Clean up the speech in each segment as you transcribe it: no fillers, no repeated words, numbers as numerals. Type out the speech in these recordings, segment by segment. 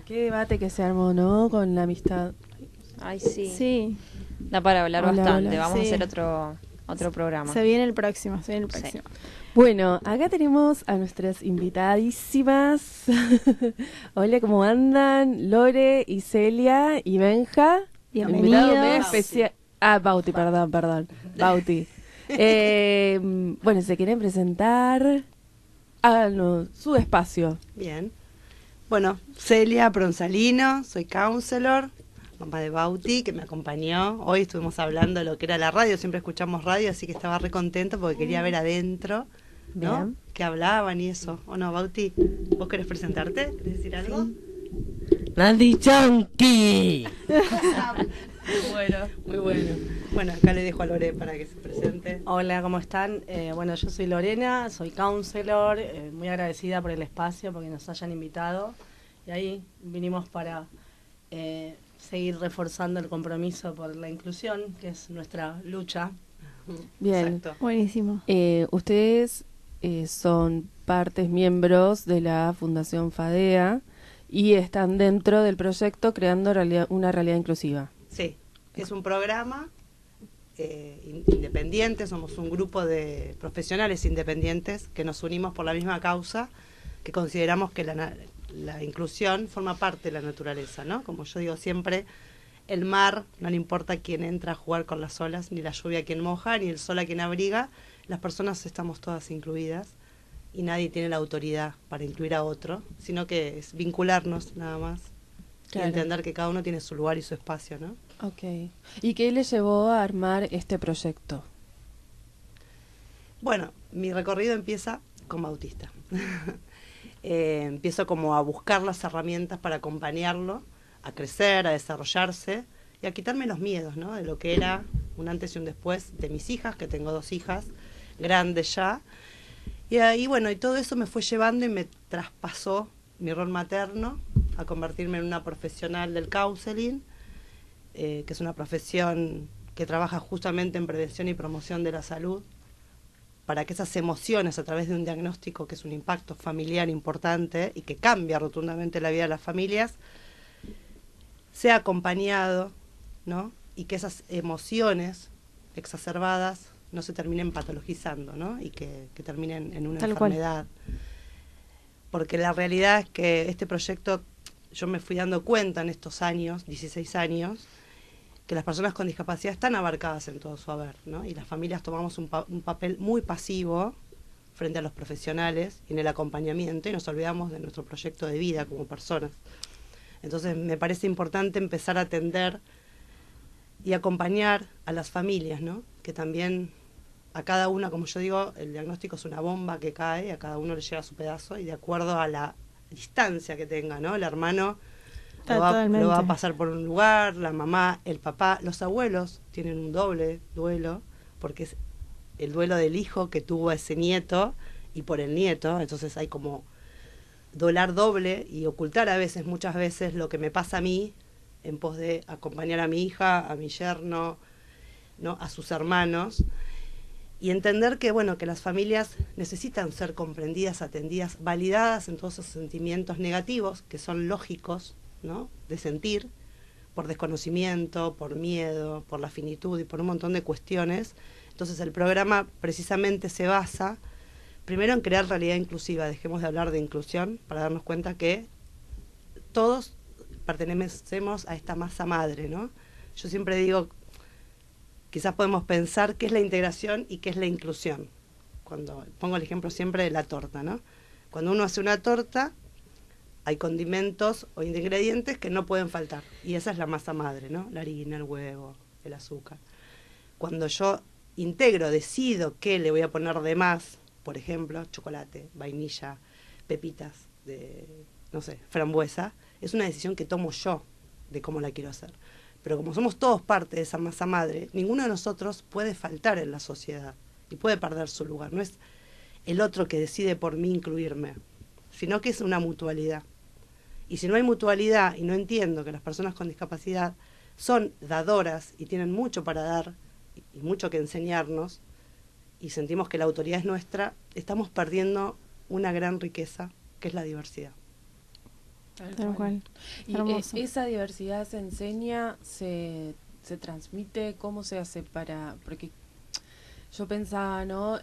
Qué debate que se armó, ¿no? Con la amistad. Ay, sí. Sí. Da para hablar Hola, bastante. hola. Vamos a Sí. hacer otro programa. Se viene el próximo, Sí. Bueno, acá tenemos a nuestras invitadísimas. Hola, ¿cómo andan? Lore y Celia y Benja. Bienvenidos. Invitado medio especial. Ah, Bauti, perdón. Bauti. Bueno, ¿se quieren presentar? Háganos su espacio. Bien. Bueno, Celia Pronsalino, soy counselor, mamá de Bauti, que me acompañó. Hoy estuvimos hablando de lo que era la radio, siempre escuchamos radio, así que estaba re contenta porque quería ver adentro, ¿no? Bien. Que hablaban y eso. ¿O no, Bauti? ¿Vos querés presentarte? ¿Querés decir algo? Nandi Chanqui. Muy bueno. Bueno, acá le dejo a Lore para que se presente. Hola, ¿cómo están? Bueno, yo soy Lorena, soy counselor, muy agradecida por el espacio, porque nos hayan invitado. Y ahí vinimos para seguir reforzando el compromiso por la inclusión, que es nuestra lucha. Bien. Exacto. Buenísimo. Ustedes son miembros de la Fundación FADEA y están dentro del proyecto creando una realidad inclusiva. Sí, es un programa independiente, somos un grupo de profesionales independientes que nos unimos por la misma causa, que consideramos que la inclusión forma parte de la naturaleza, ¿no? Como yo digo siempre, el mar, no le importa quién entra a jugar con las olas, ni la lluvia a quien moja, ni el sol a quien abriga, las personas estamos todas incluidas y nadie tiene la autoridad para incluir a otro, sino que es vincularnos nada más. Claro. Y entender que cada uno tiene su lugar y su espacio, ¿no? Ok. ¿Y qué le llevó a armar este proyecto? Bueno, mi recorrido empieza como autista. Empiezo como a buscar las herramientas para acompañarlo, a crecer, a desarrollarse y a quitarme los miedos, ¿no? De lo que era un antes y un después de mis hijas, que tengo 2 hijas, grandes ya. Y ahí, bueno, y todo eso me fue llevando y me traspasó mi rol materno a convertirme en una profesional del counseling, que es una profesión que trabaja justamente en prevención y promoción de la salud, para que esas emociones a través de un diagnóstico que es un impacto familiar importante y que cambia rotundamente la vida de las familias, sea acompañado, ¿no? Y que esas emociones exacerbadas no se terminen patologizando, ¿no? Y que terminen en una enfermedad. Porque la realidad es que este proyecto, yo me fui dando cuenta en estos años, 16 años, que las personas con discapacidad están abarcadas en todo su haber, ¿no? Y las familias tomamos un papel muy pasivo frente a los profesionales y en el acompañamiento y nos olvidamos de nuestro proyecto de vida como personas. Entonces me parece importante empezar a atender y acompañar a las familias, ¿no? Que también a cada una, como yo digo, el diagnóstico es una bomba que cae, a cada uno le llega su pedazo y de acuerdo a la distancia que tenga, ¿no? El hermano lo va a pasar por un lugar, la mamá, el papá, los abuelos tienen un doble duelo, porque es el duelo del hijo que tuvo a ese nieto y por el nieto, entonces hay como doler doble y ocultar muchas veces lo que me pasa a mí en pos de acompañar a mi hija, a mi yerno, ¿no? A sus hermanos, y entender que, bueno, que las familias necesitan ser comprendidas, atendidas, validadas en todos esos sentimientos negativos que son lógicos, ¿no? De sentir, por desconocimiento, por miedo, por la finitud y por un montón de cuestiones. Entonces el programa precisamente se basa primero en crear realidad inclusiva, dejemos de hablar de inclusión para darnos cuenta que todos pertenecemos a esta masa madre, ¿no? Yo siempre digo, quizás podemos pensar qué es la integración y qué es la inclusión. Cuando pongo el ejemplo siempre de la torta, ¿no? Cuando uno hace una torta, hay condimentos o ingredientes que no pueden faltar. Y esa es la masa madre, ¿no? La harina, el huevo, el azúcar. Cuando yo integro, decido qué le voy a poner de más, por ejemplo, chocolate, vainilla, pepitas de, no sé, frambuesa, es una decisión que tomo yo de cómo la quiero hacer. Pero como somos todos parte de esa masa madre, ninguno de nosotros puede faltar en la sociedad y puede perder su lugar. No es el otro que decide por mí incluirme, sino que es una mutualidad. Y si no hay mutualidad y no entiendo que las personas con discapacidad son dadoras y tienen mucho para dar y mucho que enseñarnos, y sentimos que la autoridad es nuestra, estamos perdiendo una gran riqueza, que es la diversidad. Tal cual. Y Hermoso. esa diversidad se enseña, se transmite, ¿cómo se hace porque yo pensaba, ¿no?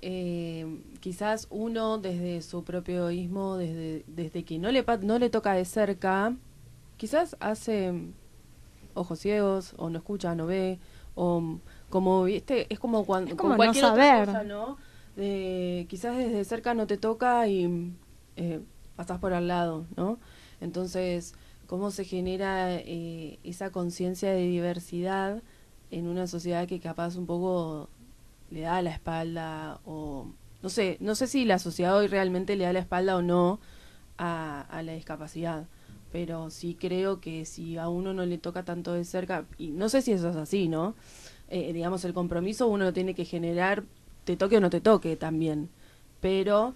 Quizás uno desde su propio egoísmo, desde que no le toca de cerca, quizás hace ojos ciegos, o no escucha, no ve, o como, ¿viste? Es como cuando Es como no cualquier otra saber. cosa, ¿no? Quizás desde cerca no te toca y pasás por al lado, ¿no? Entonces, ¿cómo se genera esa conciencia de diversidad en una sociedad que capaz un poco le da la espalda o no sé si la sociedad hoy realmente le da la espalda o no a la discapacidad, pero sí creo que si a uno no le toca tanto de cerca, y no sé si eso es así, ¿no? Digamos, el compromiso uno lo tiene que generar, te toque o no te toque también, pero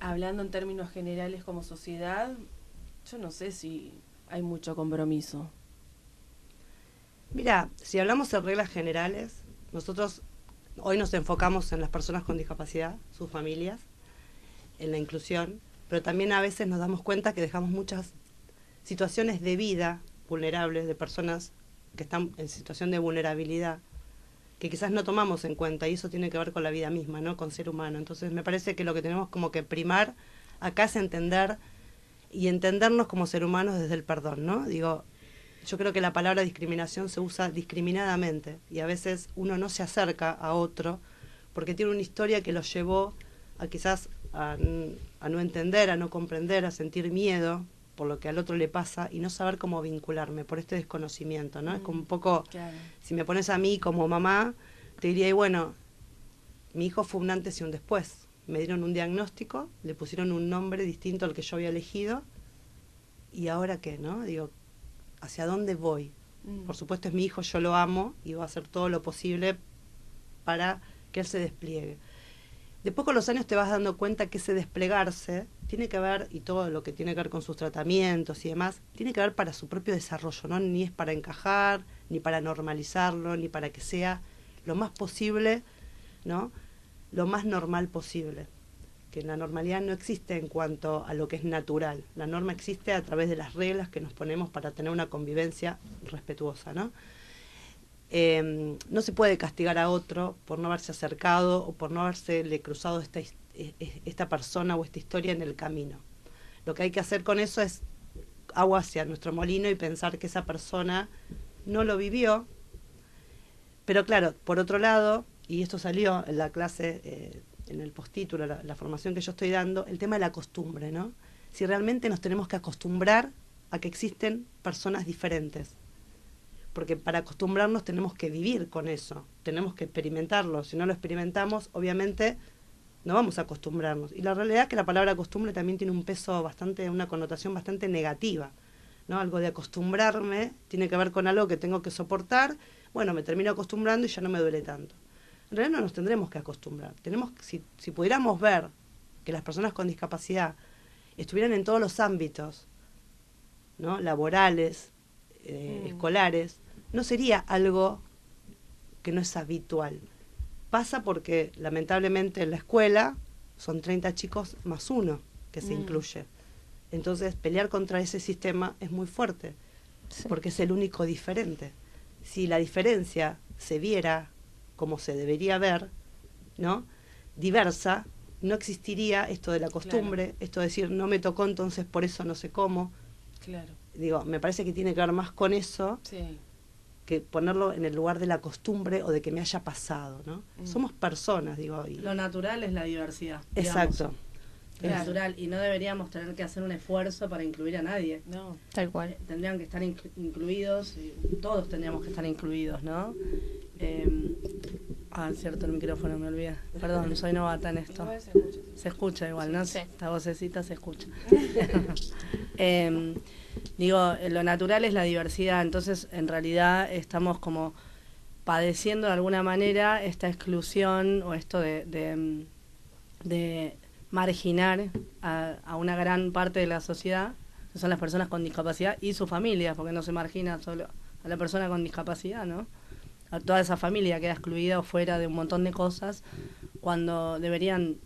hablando en términos generales como sociedad, yo no sé si hay mucho compromiso. Mira, si hablamos en reglas generales, nosotros hoy nos enfocamos en las personas con discapacidad, sus familias, en la inclusión, pero también a veces nos damos cuenta que dejamos muchas situaciones de vida vulnerables de personas que están en situación de vulnerabilidad, que quizás no tomamos en cuenta, y eso tiene que ver con la vida misma, ¿no? Con ser humano. Entonces me parece que lo que tenemos como que primar acá es entender y entendernos como ser humanos desde el perdón, ¿no? Digo, yo creo que la palabra discriminación se usa discriminadamente y a veces uno no se acerca a otro porque tiene una historia que lo llevó a quizás a no entender, a no comprender, a sentir miedo por lo que al otro le pasa y no saber cómo vincularme por este desconocimiento, ¿no? Es como un poco, Claro. si me pones a mí como mamá, te diría, y bueno, mi hijo fue un antes y un después. Me dieron un diagnóstico, le pusieron un nombre distinto al que yo había elegido, y ahora qué, ¿no? Digo, ¿hacia dónde voy? Por supuesto es mi hijo, yo lo amo y voy a hacer todo lo posible para que él se despliegue. Después con los años te vas dando cuenta que ese desplegarse tiene que ver, y todo lo que tiene que ver con sus tratamientos y demás, tiene que ver para su propio desarrollo, ¿no? Ni es para encajar, ni para normalizarlo, ni para que sea lo más posible, ¿no? Lo más normal posible. Que la normalidad no existe en cuanto a lo que es natural. La norma existe a través de las reglas que nos ponemos para tener una convivencia respetuosa, ¿no? No se puede castigar a otro por no haberse acercado o por no haberse cruzado esta persona o esta historia en el camino. Lo que hay que hacer con eso es agua hacia nuestro molino y pensar que esa persona no lo vivió. Pero claro, por otro lado, y esto salió en la clase, en el postítulo, la formación que yo estoy dando, el tema de la costumbre, ¿no? Si realmente nos tenemos que acostumbrar a que existen personas diferentes. Porque para acostumbrarnos tenemos que vivir con eso, tenemos que experimentarlo. Si no lo experimentamos, obviamente no vamos a acostumbrarnos. Y la realidad es que la palabra costumbre también tiene un peso bastante, una connotación bastante negativa, ¿no? Algo de acostumbrarme tiene que ver con algo que tengo que soportar. Bueno, me termino acostumbrando y ya no me duele tanto. En realidad no nos tendremos que acostumbrar. Si pudiéramos ver que las personas con discapacidad estuvieran en todos los ámbitos, ¿no? Laborales, escolares, no sería algo que no es habitual. Pasa porque lamentablemente en la escuela son 30 chicos más uno que se incluye. Entonces pelear contra ese sistema es muy fuerte, porque es el único diferente. Si la diferencia se viera como se debería ver, ¿no? Diversa, no existiría esto de la costumbre, claro. Esto de decir no me tocó, entonces por eso no sé cómo. Claro. Digo, me parece que tiene que ver más con eso, sí, que ponerlo en el lugar de la costumbre o de que me haya pasado, ¿no? Somos personas, digo. Y lo natural es la diversidad. Exacto. Es natural, y no deberíamos tener que hacer un esfuerzo para incluir a nadie. No, tal cual. Tendrían que estar incluidos, todos tendríamos que estar incluidos, ¿no? Cierto, el micrófono me olvidé. Perdón, soy novata en esto. Se escucha igual, ¿no? Sí. Esta vocecita se escucha. Digo, lo natural es la diversidad, entonces en realidad estamos como padeciendo de alguna manera esta exclusión o esto de marginar a una gran parte de la sociedad, que son las personas con discapacidad y sus familias, porque no se margina solo a la persona con discapacidad, ¿no? A toda esa familia queda excluida o fuera de un montón de cosas, cuando deberían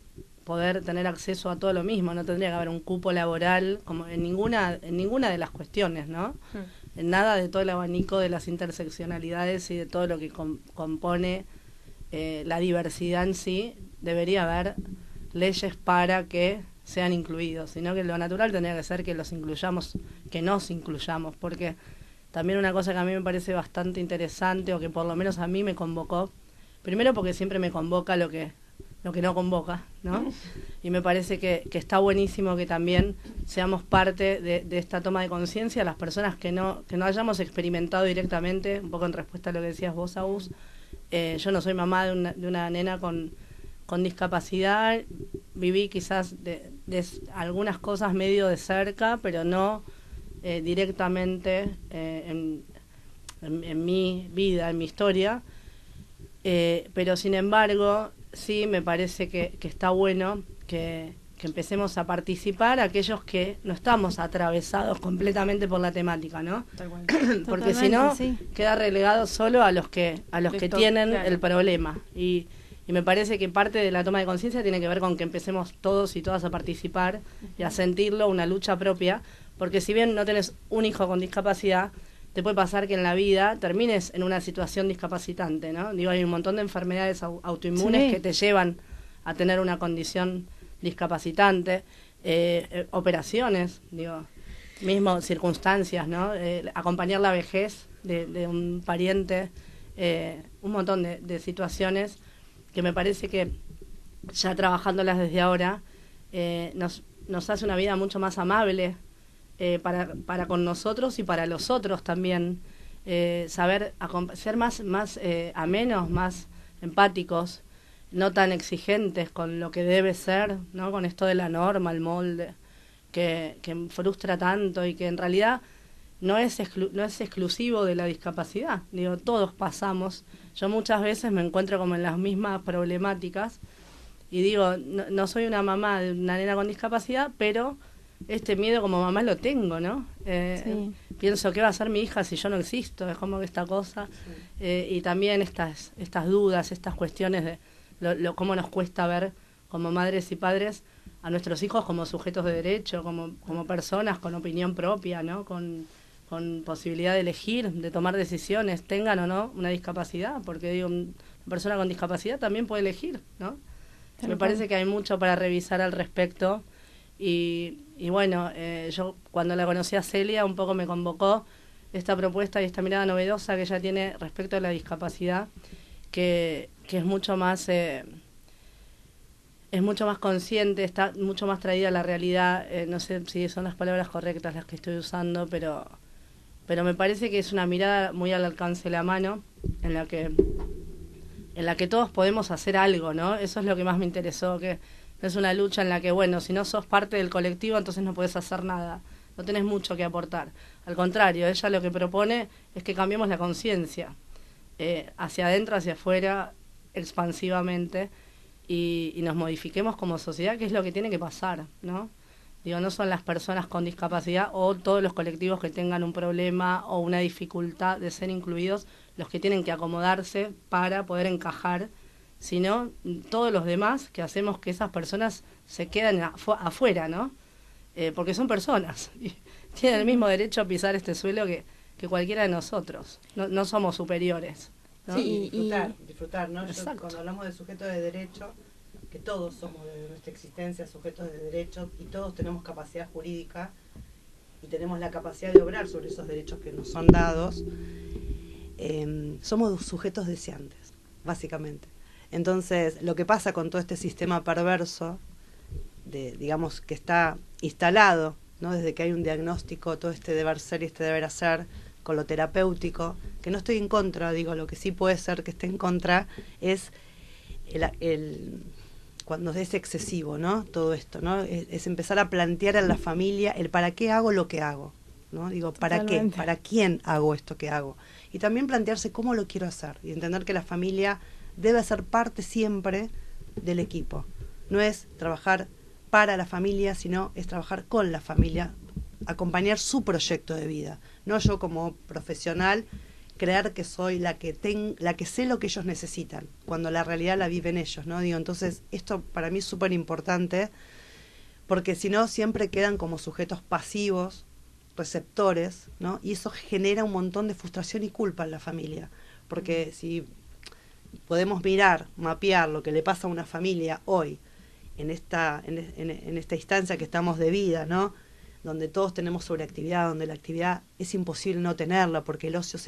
poder tener acceso a todo lo mismo, no tendría que haber un cupo laboral como en ninguna de las cuestiones, ¿no? En nada de todo el abanico de las interseccionalidades y de todo lo que compone la diversidad en sí, debería haber leyes para que sean incluidos, sino que lo natural tendría que ser que los incluyamos, que nos incluyamos, porque también una cosa que a mí me parece bastante interesante, o que por lo menos a mí me convocó, primero porque siempre me convoca lo que no convoca, ¿no? Y me parece que está buenísimo que también seamos parte de esta toma de conciencia, las personas que no hayamos experimentado directamente, un poco en respuesta a lo que decías vos, Agus. Yo no soy mamá de una nena con discapacidad, viví quizás de algunas cosas medio de cerca, pero no directamente en mi vida, en mi historia, pero sin embargo sí me parece que está bueno que empecemos a participar aquellos que no estamos atravesados completamente por la temática, ¿no? Tal cual. Porque si no, sí. queda relegado solo a los que tienen claro. el problema. Y me parece que parte de la toma de conciencia tiene que ver con que empecemos todos y todas a participar y a sentirlo una lucha propia, porque si bien no tenés un hijo con discapacidad, te puede pasar que en la vida termines en una situación discapacitante, ¿no? Digo, hay un montón de enfermedades autoinmunes que te llevan a tener una condición discapacitante, operaciones, digo, mismo circunstancias, ¿no? Acompañar la vejez de un pariente, un montón de situaciones que me parece que ya trabajándolas desde ahora nos hace una vida mucho más amable para con nosotros y para los otros también, saber ser más amenos, más empáticos, no tan exigentes con lo que debe ser, ¿no? Con esto de la norma, el molde, que frustra tanto y que en realidad no es exclusivo de la discapacidad. Digo, todos pasamos. Yo muchas veces me encuentro como en las mismas problemáticas y digo, no soy una mamá de una nena con discapacidad, pero este miedo como mamá lo tengo, ¿no? Sí. Pienso, ¿qué va a hacer mi hija si yo no existo? Es como que esta cosa. Y también estas dudas, estas cuestiones de cómo nos cuesta ver como madres y padres a nuestros hijos como sujetos de derecho, como personas con opinión propia, ¿no? Con posibilidad de elegir, de tomar decisiones, tengan o no una discapacidad, porque digo, una persona con discapacidad también puede elegir, ¿no? Me parece que hay mucho para revisar al respecto y bueno, yo cuando la conocí a Celia un poco me convocó esta propuesta y esta mirada novedosa que ella tiene respecto a la discapacidad, que es mucho más consciente, está mucho más traída a la realidad, no sé si son las palabras correctas las que estoy usando, pero me parece que es una mirada muy al alcance de la mano, en la que todos podemos hacer algo, ¿no? Eso es lo que más me interesó, que no es una lucha en la que, bueno, si no sos parte del colectivo, entonces no podés hacer nada, no tenés mucho que aportar. Al contrario, ella lo que propone es que cambiemos la conciencia, hacia adentro, hacia afuera, expansivamente, y nos modifiquemos como sociedad, que es lo que tiene que pasar, ¿no? Digo, no son las personas con discapacidad o todos los colectivos que tengan un problema o una dificultad de ser incluidos los que tienen que acomodarse para poder encajar, sino todos los demás que hacemos que esas personas se queden afuera, ¿no? Porque son personas y tienen el mismo derecho a pisar este suelo que cualquiera de nosotros. No somos superiores, ¿no? Sí, disfrutar, ¿no? Exacto. Cuando hablamos de sujetos de derecho, que todos somos de nuestra existencia sujetos de derechos y todos tenemos capacidad jurídica y tenemos la capacidad de obrar sobre esos derechos que nos son dados, somos sujetos deseantes, básicamente. Entonces, lo que pasa con todo este sistema perverso, digamos, que está instalado, ¿no? Desde que hay un diagnóstico, todo este deber ser y este deber hacer, con lo terapéutico, que no estoy en contra, digo, lo que sí puede ser que esté en contra es cuando es excesivo, ¿no? Todo esto, ¿no? Es empezar a plantear en la familia el para qué hago lo que hago, ¿no? Digo, ¿para Totalmente. qué? ¿Para quién hago esto que hago? Y también plantearse cómo lo quiero hacer y entender que la familia debe ser parte siempre del equipo. No es trabajar para la familia, sino es trabajar con la familia, acompañar su proyecto de vida. No yo como profesional creer que soy la que sé lo que ellos necesitan, cuando la realidad la viven ellos, ¿no? Digo, entonces, esto para mí es súper importante, porque si no, siempre quedan como sujetos pasivos, receptores, ¿no? Y eso genera un montón de frustración y culpa en la familia, porque si podemos mirar, mapear lo que le pasa a una familia hoy, en esta instancia que estamos de vida, ¿no? Donde todos tenemos sobreactividad, donde la actividad es imposible no tenerla, porque el ocio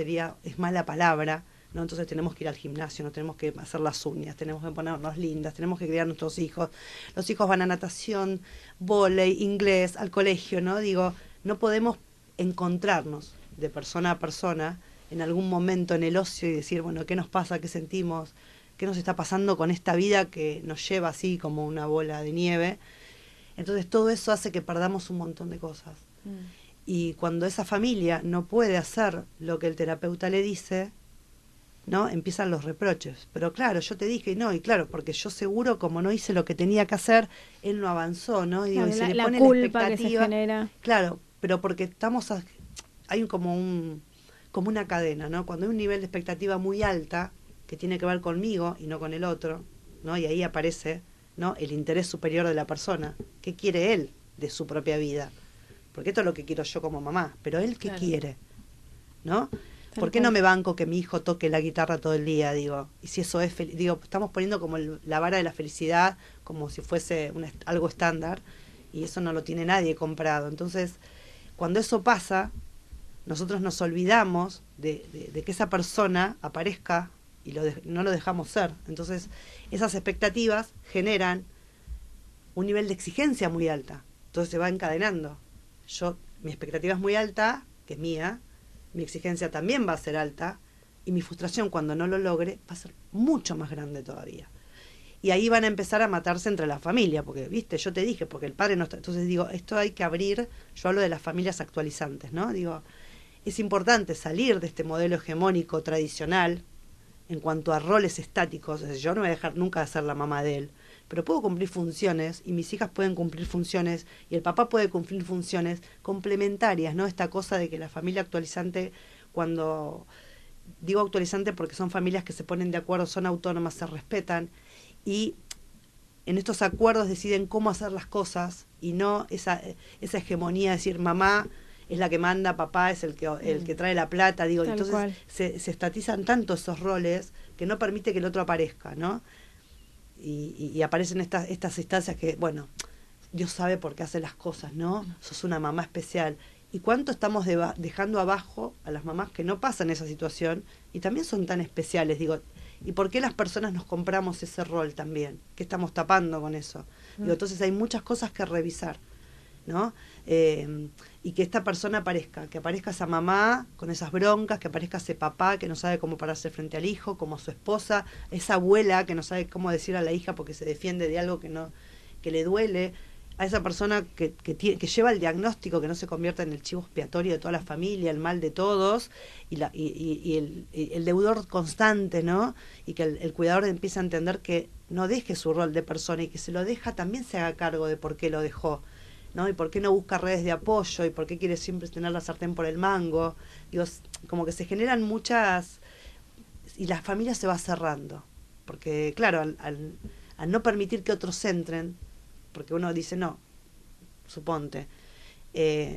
es mala palabra, ¿no? Entonces tenemos que ir al gimnasio, no tenemos que hacer las uñas, tenemos que ponernos lindas, tenemos que criar a nuestros hijos. Los hijos van a natación, vóley, inglés, al colegio, ¿no? Digo, no podemos encontrarnos de persona a persona en algún momento en el ocio y decir, bueno, ¿qué nos pasa? ¿Qué sentimos? ¿Qué nos está pasando con esta vida que nos lleva así como una bola de nieve? Entonces todo eso hace que perdamos un montón de cosas. Y cuando esa familia no puede hacer lo que el terapeuta le dice, ¿no? Empiezan los reproches. Pero claro, yo te dije, no, y claro, porque yo seguro como no hice lo que tenía que hacer, él no avanzó, ¿no? Y digo, Claro, y se le la pone culpa la que se expectativa. genera. Claro, pero porque hay como una cadena, ¿no? Cuando hay un nivel de expectativa muy alta, que tiene que ver conmigo y no con el otro, ¿no? Y ahí aparece, ¿no? El interés superior de la persona. ¿Qué quiere él de su propia vida? Porque esto es lo que quiero yo como mamá, pero él ¿qué quiere? ¿No? ¿Por qué no me banco que mi hijo toque la guitarra todo el día? Digo, y si eso es digo, estamos poniendo como la vara de la felicidad como si fuese algo estándar, y eso no lo tiene nadie comprado. Entonces, cuando eso pasa, nosotros nos olvidamos de que esa persona aparezca y no lo dejamos ser. Entonces, esas expectativas generan un nivel de exigencia muy alta. Entonces se va encadenando. Mi expectativa es muy alta, que es mía, mi exigencia también va a ser alta, y mi frustración cuando no lo logre va a ser mucho más grande todavía. Y ahí van a empezar a matarse entre la familia, porque, viste, yo te dije, porque el padre no está. Entonces digo, esto hay que abrir, yo hablo de las familias actualizantes, ¿no? Digo, es importante salir de este modelo hegemónico tradicional en cuanto a roles estáticos. Es decir, yo no voy a dejar nunca de ser la mamá de él, pero puedo cumplir funciones, y mis hijas pueden cumplir funciones, y el papá puede cumplir funciones complementarias, ¿no? Esta cosa de que la familia actualizante, cuando digo actualizante porque son familias que se ponen de acuerdo, son autónomas, se respetan, y en estos acuerdos deciden cómo hacer las cosas, y no esa hegemonía de decir mamá es la que manda, papá es el que trae la plata, digo. Tal Entonces cual. se estatizan tanto esos roles que no permite que el otro aparezca, ¿no? Y aparecen estas instancias que, bueno, Dios sabe por qué hace las cosas, ¿no? Sos una mamá especial. ¿Y cuánto estamos dejando abajo a las mamás que no pasan esa situación y también son tan especiales? Digo, ¿y por qué las personas nos compramos ese rol también? ¿Qué estamos tapando con eso? Digo, entonces hay muchas cosas que revisar, ¿no? Y que esta persona aparezca, que aparezca esa mamá con esas broncas, que aparezca ese papá que no sabe cómo pararse frente al hijo, como su esposa, esa abuela que no sabe cómo decir a la hija porque se defiende de algo que le duele, a esa persona que lleva el diagnóstico, que no se convierta en el chivo expiatorio de toda la familia, el mal de todos, y el deudor constante, ¿no? Y que el cuidador empiece a entender que no deje su rol de persona, y que se lo deja, también se haga cargo de por qué lo dejó, ¿no? Y por qué no busca redes de apoyo, y por qué quiere siempre tener la sartén por el mango. Digo, como que se generan muchas, y la familia se va cerrando, porque claro, al no permitir que otros entren, porque uno dice, no, suponte,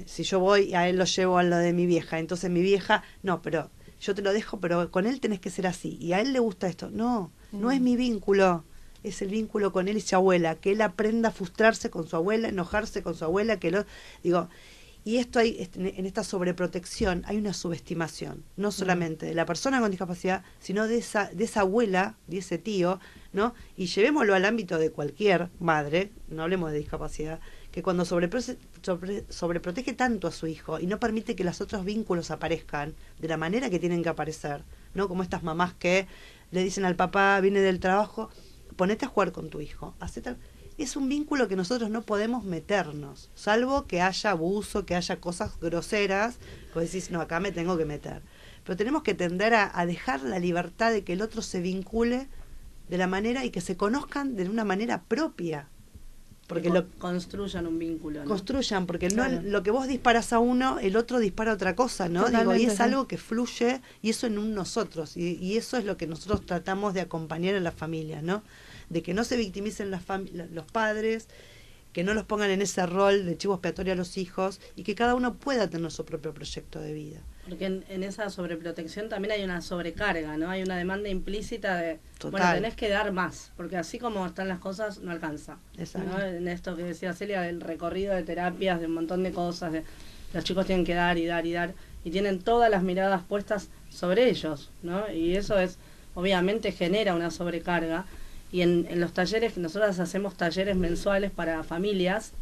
si yo voy, a él lo llevo a lo de mi vieja, entonces mi vieja, no, pero yo te lo dejo, pero con él tenés que ser así, y a él le gusta esto. No, no es mi vínculo, es el vínculo con él y su abuela, que él aprenda a frustrarse con su abuela, enojarse con su abuela, digo, y esto en esta sobreprotección hay una subestimación, no solamente de la persona con discapacidad, sino de esa abuela, de ese tío, ¿no? Y llevémoslo al ámbito de cualquier madre, no hablemos de discapacidad, que cuando sobreprotege tanto a su hijo y no permite que los otros vínculos aparezcan de la manera que tienen que aparecer, ¿no? Como estas mamás que le dicen al papá, viene del trabajo, ponete a jugar con tu hijo, es un vínculo que nosotros no podemos meternos, salvo que haya abuso, que haya cosas groseras, pues decís, no, acá me tengo que meter. Pero tenemos que tender a dejar la libertad de que el otro se vincule de la manera y que se conozcan de una manera propia, Porque construyan un vínculo, ¿no? Construyan, porque Claro. no lo que vos disparas a uno, el otro dispara otra cosa, ¿no? Digo, y es algo que fluye, y eso en un nosotros, y eso es lo que nosotros tratamos de acompañar en las familias, ¿no? De que no se victimicen los padres, que no los pongan en ese rol de chivo expiatorio a los hijos, y que cada uno pueda tener su propio proyecto de vida. Porque en esa sobreprotección también hay una sobrecarga, ¿no? Hay una demanda implícita de, Total. bueno, tenés que dar más, porque así como están las cosas, no alcanza. Exacto. ¿No? En esto que decía Celia, del recorrido de terapias, de un montón de cosas, los chicos tienen que dar y dar y dar, y tienen todas las miradas puestas sobre ellos, ¿no? Y eso obviamente genera una sobrecarga. Y en los talleres, que nosotros hacemos talleres mensuales para familias,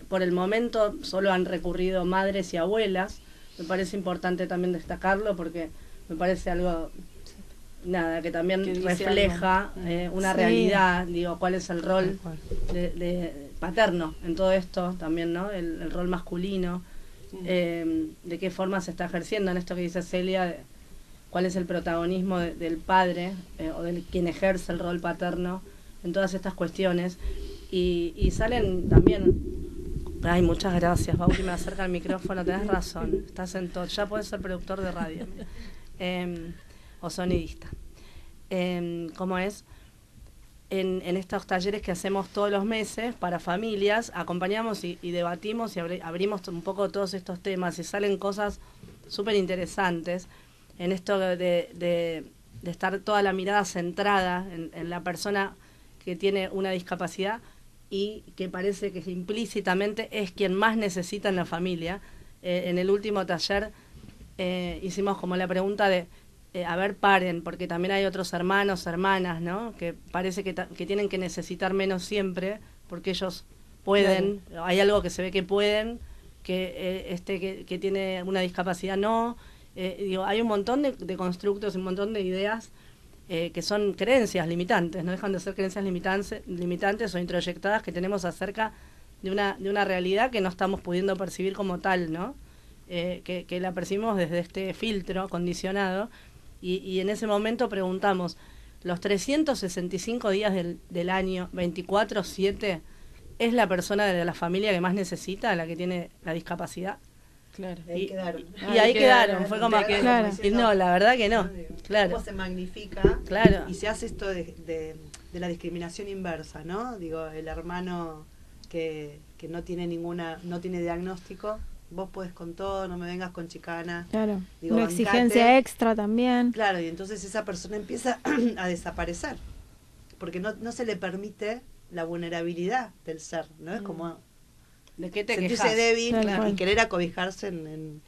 por el momento solo han recurrido madres y abuelas. Me parece importante también destacarlo porque me parece algo, nada, que también Que dice refleja una Sí. realidad, digo, cuál es el rol Tal cual. de paterno en todo esto también, ¿no? El rol masculino, de qué forma se está ejerciendo en esto que dice Celia, cuál es el protagonismo del padre o de quien ejerce el rol paterno en todas estas cuestiones. Y salen también... Ay, muchas gracias, Bauri, me acerca el micrófono, tenés razón, estás en todo, ya puedes ser productor de radio o sonidista. ¿Cómo es? En estos talleres que hacemos todos los meses para familias, acompañamos y debatimos y abrimos un poco todos estos temas y salen cosas súper interesantes en esto de estar toda la mirada centrada en la persona que tiene una discapacidad y que parece que implícitamente es quien más necesita en la familia. En el último taller hicimos como la pregunta de, a ver, paren, porque también hay otros hermanos, hermanas, ¿no? Que parece que tienen que necesitar menos siempre, porque ellos pueden, hay algo que se ve que pueden, que que tiene una discapacidad no. Digo, hay un montón de constructos, un montón de ideas que son creencias limitantes, no dejan de ser creencias limitantes o introyectadas que tenemos acerca de una realidad que no estamos pudiendo percibir como tal, ¿no? Que la percibimos desde este filtro condicionado y en ese momento preguntamos, los 365 días del año, 24/7, ¿es la persona de la familia que más necesita, la que tiene la discapacidad? Claro. Y ahí quedaron. Y ahí quedaron, fue como que... Claro. Y no, la verdad que no, Digo, claro. Cómo se magnifica Claro. y se hace esto de la discriminación inversa, ¿no? Digo, el hermano que no tiene no tiene diagnóstico, vos podés con todo, no me vengas con chicana. Claro. Digo, Una bancate. exigencia extra también. Claro, y entonces esa persona empieza a desaparecer, porque no se le permite la vulnerabilidad del ser, ¿no? Es como ¿De qué te sentirse quejas? débil Tal y cual. querer acobijarse en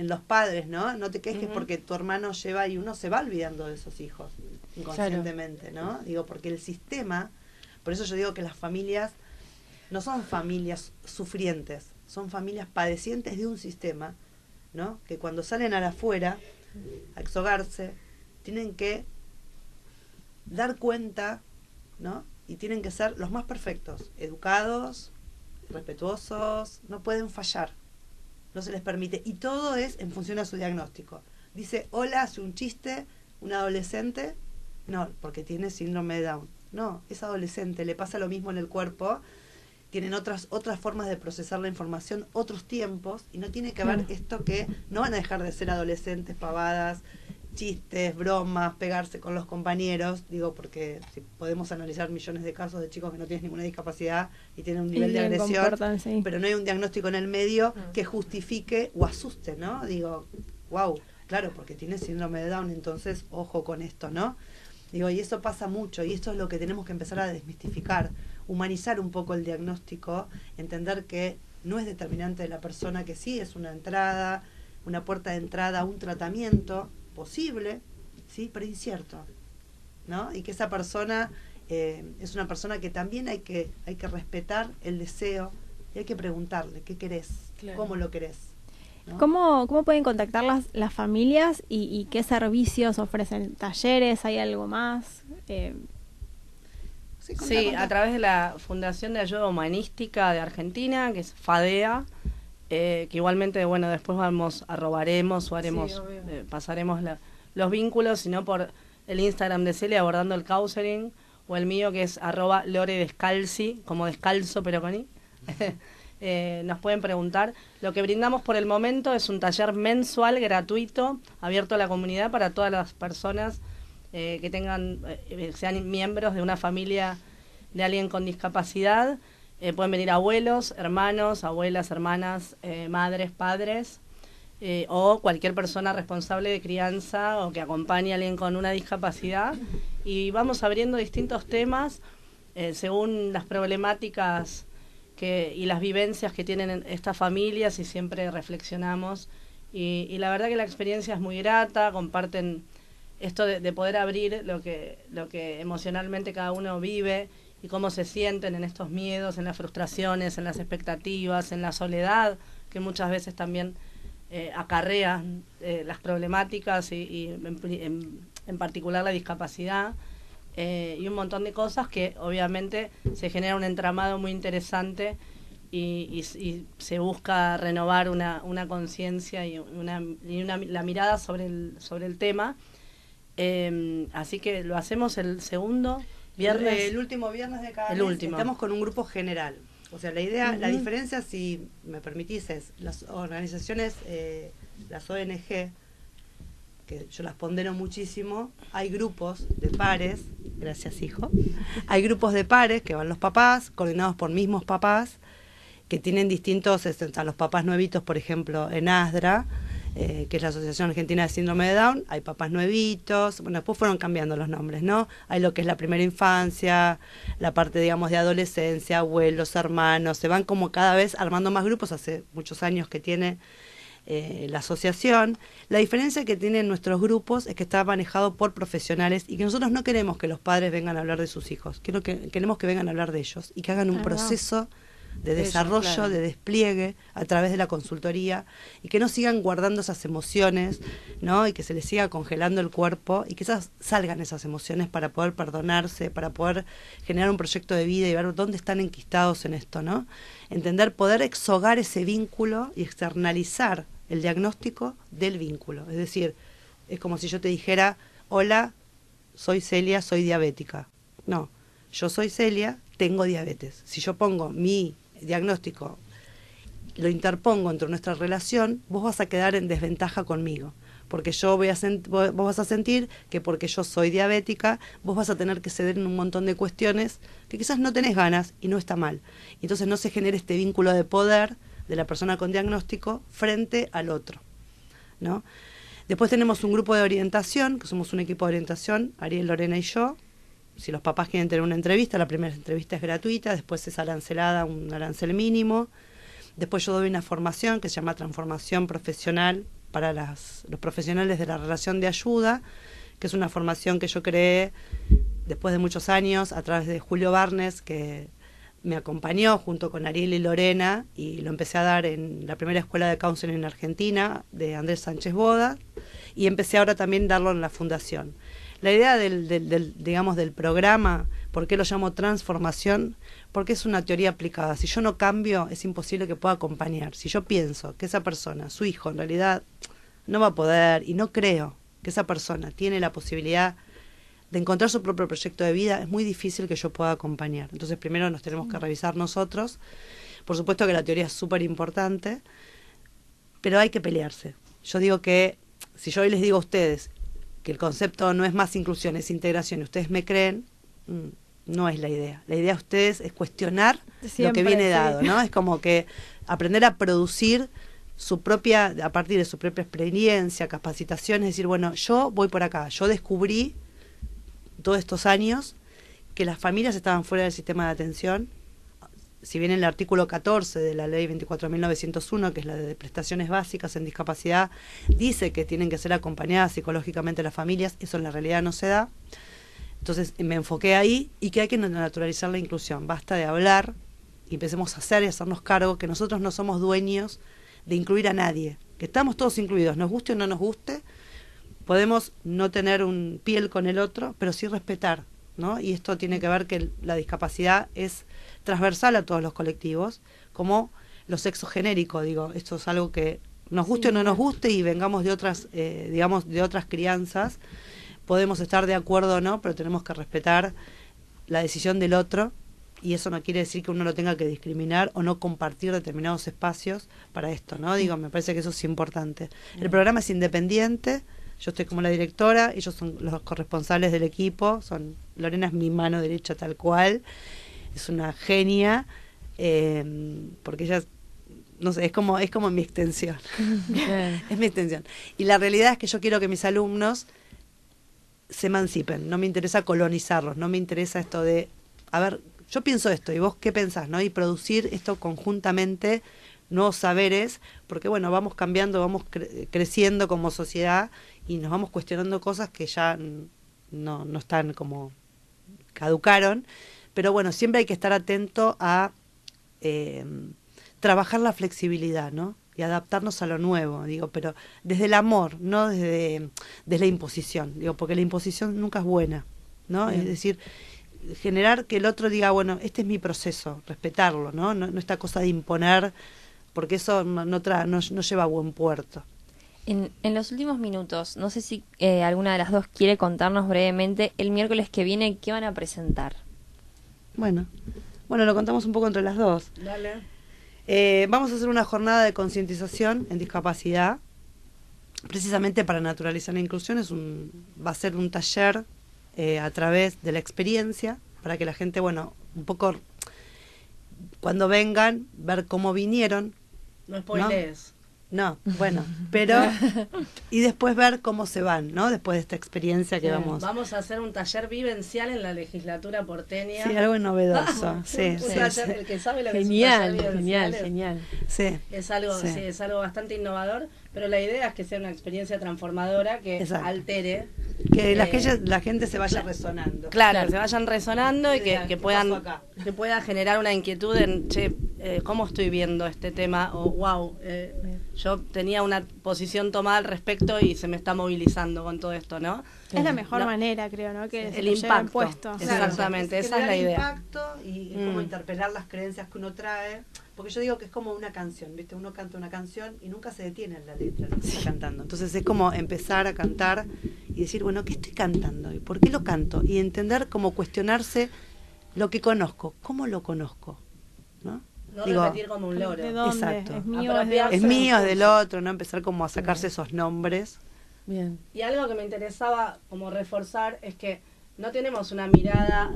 los padres, ¿no? No te quejes Ujú. porque tu hermano lleva y uno se va olvidando de esos hijos inconscientemente, ¿no? Digo, porque el sistema, por eso yo digo que las familias no son familias sufrientes, son familias padecientes de un sistema, ¿no? Que cuando salen a la afuera a exhogarse, tienen que dar cuenta, ¿no? Y tienen que ser los más perfectos, educados, respetuosos, no pueden fallar, no se les permite, y todo es en función a su diagnóstico. Dice, hola, hace un chiste, un adolescente, no, porque tiene síndrome de Down, no, es adolescente, le pasa lo mismo en el cuerpo, tienen otras formas de procesar la información, otros tiempos, y no tiene que ver esto que no van a dejar de ser adolescentes, pavadas, chistes, bromas, pegarse con los compañeros, digo, porque si podemos analizar millones de casos de chicos que no tienen ninguna discapacidad y tienen un nivel de bien agresión, comportan, sí. pero no hay un diagnóstico en el medio que justifique o asuste, ¿no? Digo, wow, claro, porque tiene síndrome de Down, entonces ojo con esto, ¿no? Digo, y eso pasa mucho, y esto es lo que tenemos que empezar a desmistificar, humanizar un poco el diagnóstico, entender que no es determinante de la persona, que sí es una entrada, una puerta de entrada a un tratamiento posible, sí, pero incierto, ¿no? Y que esa persona es una persona que también hay que respetar el deseo y hay que preguntarle, ¿qué querés? Claro. ¿Cómo lo querés? ¿No? ¿Cómo pueden contactar las familias y qué servicios ofrecen? ¿Talleres? ¿Hay algo más? Sí, contá, Sí, contá. a través de la Fundación de Ayuda Humanística de Argentina, que es FADEA, que igualmente, bueno, después arrobaremos o haremos, Sí, obvio. pasaremos los vínculos, sino por el Instagram de Celia abordando el counseling, o el mío que es @loredescalzi, como descalzo pero con i. Nos pueden preguntar. Lo que brindamos por el momento es un taller mensual gratuito, abierto a la comunidad para todas las personas que tengan, sean miembros de una familia de alguien con discapacidad. Pueden venir abuelos, hermanos, abuelas, hermanas, madres, padres, o cualquier persona responsable de crianza o que acompañe a alguien con una discapacidad. Y vamos abriendo distintos temas según las problemáticas y las vivencias que tienen estas familias, y siempre reflexionamos. Y la verdad que la experiencia es muy grata, comparten esto de poder abrir lo que emocionalmente cada uno vive y cómo se sienten en estos miedos, en las frustraciones, en las expectativas, en la soledad, que muchas veces también acarrea las problemáticas y en particular la discapacidad, y un montón de cosas que obviamente se genera un entramado muy interesante y se busca renovar una conciencia y la mirada sobre el tema. Así que lo hacemos el segundo viernes. El último viernes de cada el mes último. Estamos con un grupo general. O sea, la idea, la diferencia, si me permitís, es las organizaciones, las ONG, que yo las pondero muchísimo, hay grupos de pares, gracias hijo, hay grupos de pares que van los papás, coordinados por mismos papás, que tienen distintos, están los papás nuevitos, por ejemplo, en ASDRA, que es la Asociación Argentina de Síndrome de Down, hay papás nuevitos, bueno, después fueron cambiando los nombres, ¿no? Hay lo que es la primera infancia, la parte, digamos, de adolescencia, abuelos, hermanos, se van como cada vez armando más grupos, hace muchos años que tiene la asociación. La diferencia que tienen nuestros grupos es que está manejado por profesionales y que nosotros no queremos que los padres vengan a hablar de sus hijos, queremos que vengan a hablar de ellos y que hagan un proceso de desarrollo, claro, de despliegue a través de la consultoría, y que no sigan guardando esas emociones, ¿no? Y que se les siga congelando el cuerpo y que salgan esas emociones para poder perdonarse, para poder generar un proyecto de vida y ver dónde están enquistados en esto, ¿no? Entender, poder exhogar ese vínculo y externalizar el diagnóstico del vínculo. Es decir, es como si yo te dijera, hola, soy Celia, soy diabética. No, yo soy Celia, tengo diabetes. Si yo pongo mi diagnóstico, lo interpongo entre nuestra relación, vos vas a quedar en desventaja conmigo, porque vos vas a sentir que porque yo soy diabética, vos vas a tener que ceder en un montón de cuestiones que quizás no tenés ganas y no está mal. Entonces no se genera este vínculo de poder de la persona con diagnóstico frente al otro, ¿no? Después tenemos un grupo de orientación, que somos un equipo de orientación, Ariel, Lorena y yo. Si los papás quieren tener una entrevista, la primera entrevista es gratuita, después es arancelada, un arancel mínimo. Después yo doy una formación que se llama Transformación Profesional para los profesionales de la relación de ayuda, que es una formación que yo creé después de muchos años a través de Julio Barnes, que me acompañó junto con Ariel y Lorena, y lo empecé a dar en la primera escuela de counseling en Argentina, de Andrés Sánchez Boda, y empecé ahora también a darlo en la fundación. La idea del programa, ¿por qué lo llamo transformación? Porque es una teoría aplicada. Si yo no cambio, es imposible que pueda acompañar. Si yo pienso que esa persona, su hijo, en realidad no va a poder, y no creo que esa persona tiene la posibilidad de encontrar su propio proyecto de vida, es muy difícil que yo pueda acompañar. Entonces primero nos tenemos que revisar nosotros. Por supuesto que la teoría es súper importante, pero hay que pelearse. Yo digo que, si yo hoy les digo a ustedes que el concepto no es más inclusión, es integración, y ustedes me creen, no es la idea. La idea de ustedes es cuestionar lo que viene dado, ¿no? Es como que aprender a producir a partir de su propia experiencia, capacitación, es decir, bueno, yo voy por acá, yo descubrí todos estos años que las familias estaban fuera del sistema de atención. Si bien el artículo 14 de la ley 24.901, que es la de prestaciones básicas en discapacidad, dice que tienen que ser acompañadas psicológicamente las familias, eso en la realidad no se da. Entonces me enfoqué ahí, y que hay que naturalizar la inclusión. Basta de hablar y empecemos a hacer y hacernos cargo que nosotros no somos dueños de incluir a nadie, que estamos todos incluidos, nos guste o no nos guste, podemos no tener un piel con el otro, pero sí respetar, ¿no? Y esto tiene que ver que la discapacidad es transversal a todos los colectivos, como lo sexogenérico, digo, esto es algo que nos guste o no nos guste y vengamos de otras, digamos, de otras crianzas, podemos estar de acuerdo o no, pero tenemos que respetar la decisión del otro, y eso no quiere decir que uno lo tenga que discriminar o no compartir determinados espacios para esto, ¿no? Digo, me parece que eso es importante. El programa es independiente, yo estoy como la directora, ellos son los corresponsables del equipo, Lorena es mi mano derecha tal cual, es una genia, porque ella, no sé, es como mi extensión. Es mi extensión. Y la realidad es que yo quiero que mis alumnos se emancipen, no me interesa colonizarlos, no me interesa esto de, a ver, yo pienso esto, ¿y vos qué pensás? ¿No? Y producir esto conjuntamente, nuevos saberes, porque bueno, vamos cambiando, vamos creciendo como sociedad y nos vamos cuestionando cosas que ya no están como caducaron, pero bueno, siempre hay que estar atento a trabajar la flexibilidad, ¿no? Y adaptarnos a lo nuevo, digo, pero desde el amor, no desde la imposición, digo, porque la imposición nunca es buena, ¿no? Es decir, generar que el otro diga, bueno, este es mi proceso, respetarlo, ¿no? No esta cosa de imponer, porque eso no lleva a buen puerto. En los últimos minutos, no sé si alguna de las dos quiere contarnos brevemente el miércoles que viene qué van a presentar. Bueno, lo contamos un poco entre las dos. Dale. Vamos a hacer una jornada de concientización en discapacidad, precisamente para naturalizar la inclusión. Va a ser un taller a través de la experiencia, para que la gente, bueno, un poco cuando vengan, ver cómo vinieron. No spoilees. No, bueno, pero y después ver cómo se van, ¿no? Después de esta experiencia que vamos a hacer un taller vivencial en la legislatura porteña. Sí, algo novedoso. Sí, un taller, el que sabe lo que genial, es un taller genial. Sí. Es algo bastante innovador, pero la idea es que sea una experiencia transformadora que altere, que la gente se vaya resonando. Claro, que se vayan resonando y que pueda generar una inquietud en, ¿cómo estoy viendo este tema? O wow, yo tenía una posición tomada al respecto y se me está movilizando con todo esto, ¿no? Es la mejor manera, creo, ¿no? Que el impacto. Puesto. Exactamente, esa es la idea. El impacto y cómo interpelar las creencias que uno trae. Porque yo digo que es como una canción, ¿viste? Uno canta una canción y nunca se detiene en la letra lo que está cantando. Entonces es como empezar a cantar y decir, bueno, ¿qué estoy cantando? ¿Y por qué lo canto? Y entender, como cuestionarse lo que conozco. ¿Cómo lo conozco? ¿No? No repetir como un loro. ¿De dónde? Exacto. Es mío, es mío, es del otro, ¿no? Empezar como a sacarse esos nombres. Bien. Y algo que me interesaba como reforzar es que no tenemos una mirada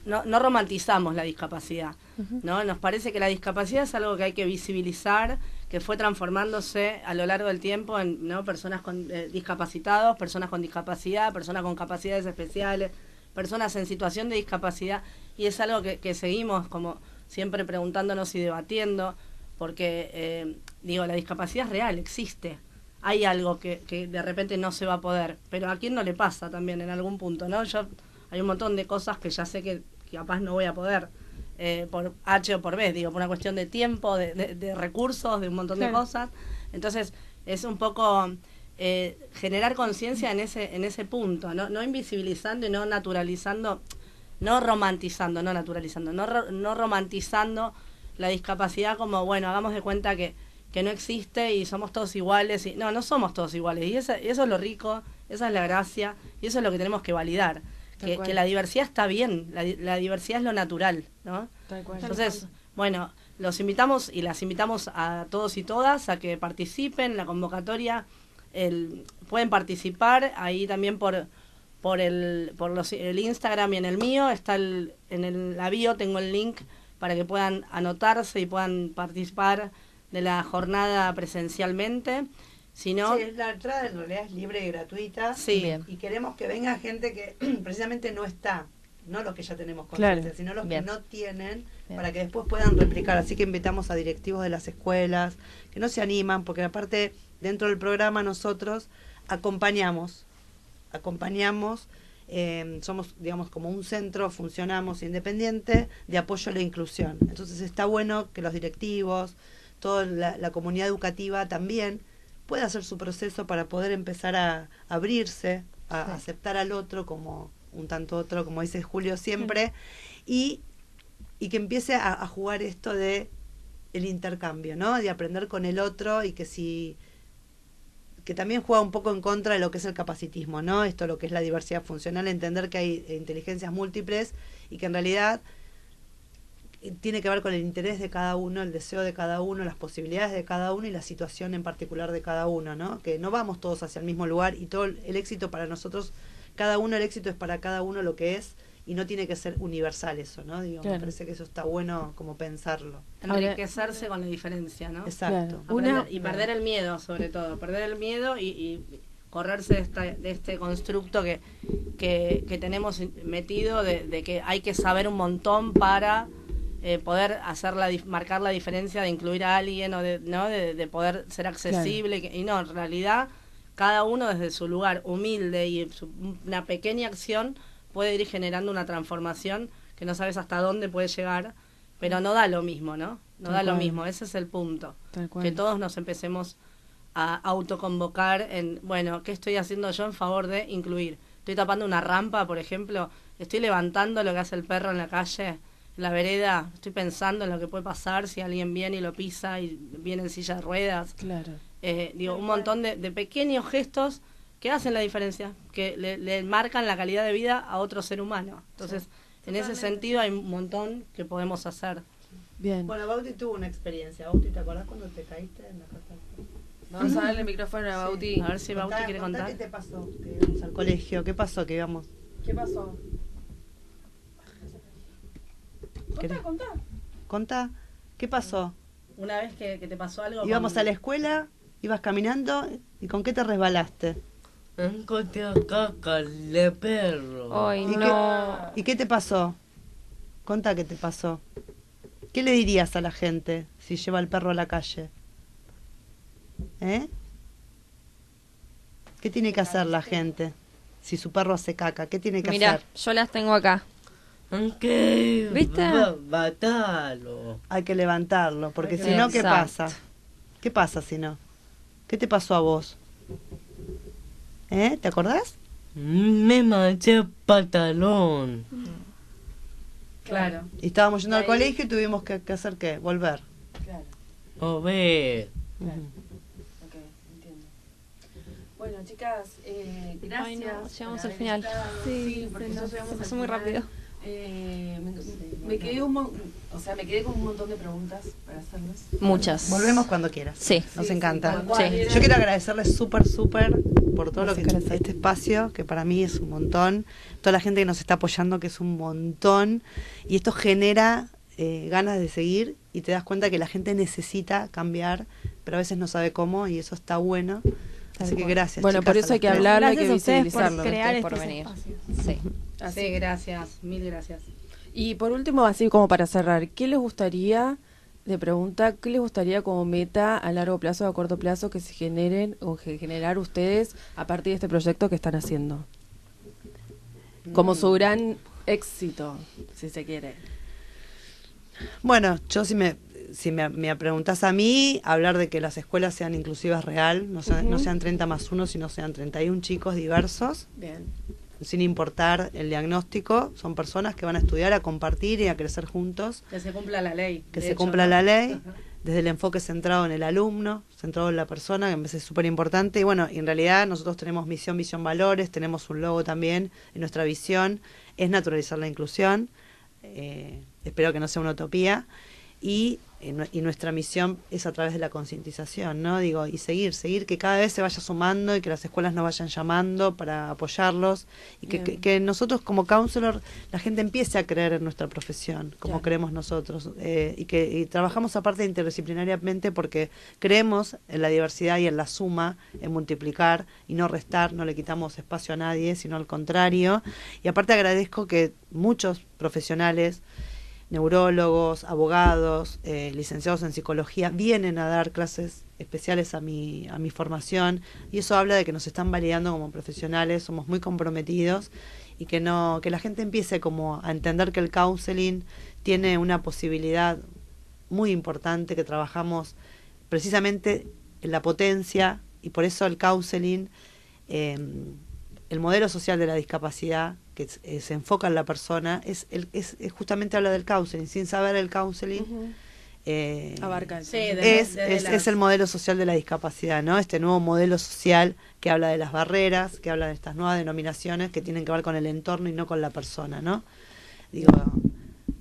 no romantizamos la discapacidad, ¿no? Nos parece que la discapacidad es algo que hay que visibilizar, que fue transformándose a lo largo del tiempo en, ¿no? Personas con discapacitados, personas con discapacidad, personas con capacidades especiales, personas en situación de discapacidad, y es algo que seguimos como siempre preguntándonos y debatiendo, porque la discapacidad es real, existe. Hay algo que de repente no se va a poder, pero a quién no le pasa también en algún punto, ¿no? Hay un montón de cosas que ya sé que capaz no voy a poder, por H o por B, por una cuestión de tiempo, de recursos, de un montón de cosas. Entonces, es un poco generar conciencia en ese punto, no invisibilizando y no naturalizando, no romantizando, no naturalizando, no romantizando la discapacidad como, bueno, hagamos de cuenta que no existe y somos todos iguales. No somos todos iguales. Y eso es lo rico, esa es la gracia, y eso es lo que tenemos que validar. Que la diversidad está bien, la diversidad es lo natural, ¿no? Entonces, bueno, los invitamos y las invitamos a todos y todas a que participen en la convocatoria. Pueden participar ahí también por el Instagram y en el mío. Está la bio tengo el link para que puedan anotarse y puedan participar de la jornada presencialmente. Si no, la entrada en realidad es libre y gratuita. Sí. Y queremos que venga gente que precisamente no está, no los que ya tenemos conciencia, sino los que no tienen, para que después puedan replicar. Así que invitamos a directivos de las escuelas que no se animan, porque aparte dentro del programa nosotros acompañamos, somos, digamos, como un centro, funcionamos independiente de apoyo a la inclusión. Entonces está bueno que los directivos, toda la comunidad educativa también pueda hacer su proceso para poder empezar a abrirse, a aceptar al otro como un tanto otro, como dice Julio siempre, y que empiece a jugar esto de el intercambio, ¿no? De aprender con el otro, y que si que también juega un poco en contra de lo que es el capacitismo, ¿no? Esto lo que es la diversidad funcional, entender que hay inteligencias múltiples y que en realidad tiene que ver con el interés de cada uno, el deseo de cada uno, las posibilidades de cada uno y la situación en particular de cada uno, ¿no? Que no vamos todos hacia el mismo lugar y todo el éxito para nosotros, el éxito es para cada uno lo que es y no tiene que ser universal eso, ¿no? Digo, Claro. me parece que eso está bueno como pensarlo. Enriquecerse con la diferencia, ¿no? Exacto. Claro. Y perder el miedo, sobre todo. Perder el miedo y correrse de este constructo que tenemos metido de que hay que saber un montón para poder marcar la diferencia de incluir a alguien o de poder ser accesible. Y no, en realidad, cada uno desde su lugar humilde y una pequeña acción puede ir generando una transformación que no sabes hasta dónde puede llegar, pero no da lo mismo, ¿no? No da lo mismo, ese es el punto. Tal cual. Que todos nos empecemos a autoconvocar en, bueno, ¿qué estoy haciendo yo en favor de incluir? Estoy tapando una rampa, por ejemplo, estoy levantando lo que hace el perro en la calle, en la vereda, estoy pensando en lo que puede pasar si alguien viene y lo pisa y viene en silla de ruedas. Claro. Un montón de pequeños gestos que hacen la diferencia, que le marcan la calidad de vida a otro ser humano. Entonces, en ese sentido hay un montón que podemos hacer. Bien. Bueno, Bauti tuvo una experiencia. Bauti, ¿te acordás cuando te caíste en la casa? Vamos a darle el micrófono a Bauti. A ver si Bauti quiere contar. ¿Qué te pasó? Que íbamos al colegio. ¿Qué pasó que íbamos? ¿Qué pasó? ¿Querés? Contá. Contá. ¿Qué pasó? Una vez que te pasó algo... Íbamos a la escuela, ibas caminando y ¿con qué te resbalaste? Encontré caca de perro. Ay, ¿Y, no. ¿Y qué te pasó? Contá qué te pasó. ¿Qué le dirías a la gente si lleva el perro a la calle? ¿Eh? ¿Qué tiene que hacer la gente si su perro hace caca? ¿Qué tiene que Mira, hacer? yo las tengo acá. Aunque ¿Viste? Matalo. Hay que levantarlo, porque si que- no, ¿qué Exacto. pasa? ¿Qué pasa si no? ¿Qué te pasó a vos? ¿Te acordás? Me manché el pantalón. Claro. Y estábamos yendo al colegio y tuvimos que hacer ¿qué? Volver. Claro. A ver. Ok, entiendo. Bueno, chicas, gracias. Ay, no, por llegamos haber al final. estado. Sí, porque se ya nos- llegamos se al pasó muy final. rápido. Me quedé me quedé con un montón de preguntas para hacerles. Muchas. Volvemos cuando quieras. Sí. Nos encanta. cuando Sí. quieran. Yo quiero agradecerles súper por todo lo que Gracias. este espacio, que para mí es un montón, toda la gente que nos está apoyando, que es un montón, y esto genera ganas de seguir y te das cuenta que la gente necesita cambiar, pero a veces no sabe cómo y eso está bueno. Así que gracias. Bueno, chicas, por eso a hay que las tres. hablarlo, hay que Gracias a ustedes por visibilizarlo. crear por estos venir. espacios. Sí. Así. Sí, gracias, mil gracias. Y por último, así como para cerrar, ¿qué les gustaría, de pregunta, qué les gustaría como meta a largo plazo o a corto plazo que se generen o generar ustedes a partir de este proyecto que están haciendo? Como su gran éxito, si se quiere. Bueno, yo si me preguntás a mí, hablar de que las escuelas sean inclusivas real, no sean 30+1, sino sean 31 chicos diversos, Bien. sin importar el diagnóstico, son personas que van a estudiar, a compartir y a crecer juntos, Que se cumpla la ley. que de se hecho, cumpla ¿no? la ley, desde el enfoque centrado en el alumno, centrado en la persona, que me parece súper importante. Y bueno, en realidad nosotros tenemos misión, visión, valores, tenemos un logo también, y nuestra visión es naturalizar la inclusión, espero que no sea una utopía, y nuestra misión es a través de la concientización, ¿no? Digo, y seguir, que cada vez se vaya sumando y que las escuelas nos vayan llamando para apoyarlos y Bien. que nosotros como counselor la gente empiece a creer en nuestra profesión, como Claro. creemos nosotros, y trabajamos aparte interdisciplinariamente porque creemos en la diversidad y en la suma, en multiplicar y no restar, no le quitamos espacio a nadie, sino al contrario. Y aparte agradezco que muchos profesionales, neurólogos, abogados, licenciados en psicología, vienen a dar clases especiales a mi formación, y eso habla de que nos están validando como profesionales, somos muy comprometidos, y que la gente empiece como a entender que el counseling tiene una posibilidad muy importante, que trabajamos precisamente en la potencia, y por eso el counseling, el modelo social de la discapacidad, que se enfoca en la persona, es justamente habla del counseling. Sin saber el counseling, Abarca el Sí, es el modelo social de la discapacidad, ¿no? Este nuevo modelo social que habla de las barreras, que habla de estas nuevas denominaciones que tienen que ver con el entorno y no con la persona, ¿no? Digo,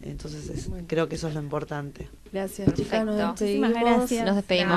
entonces creo que eso es lo importante. Gracias, chicas. Nos Perfecto. despedimos. Muchísimas gracias. Nos despedimos.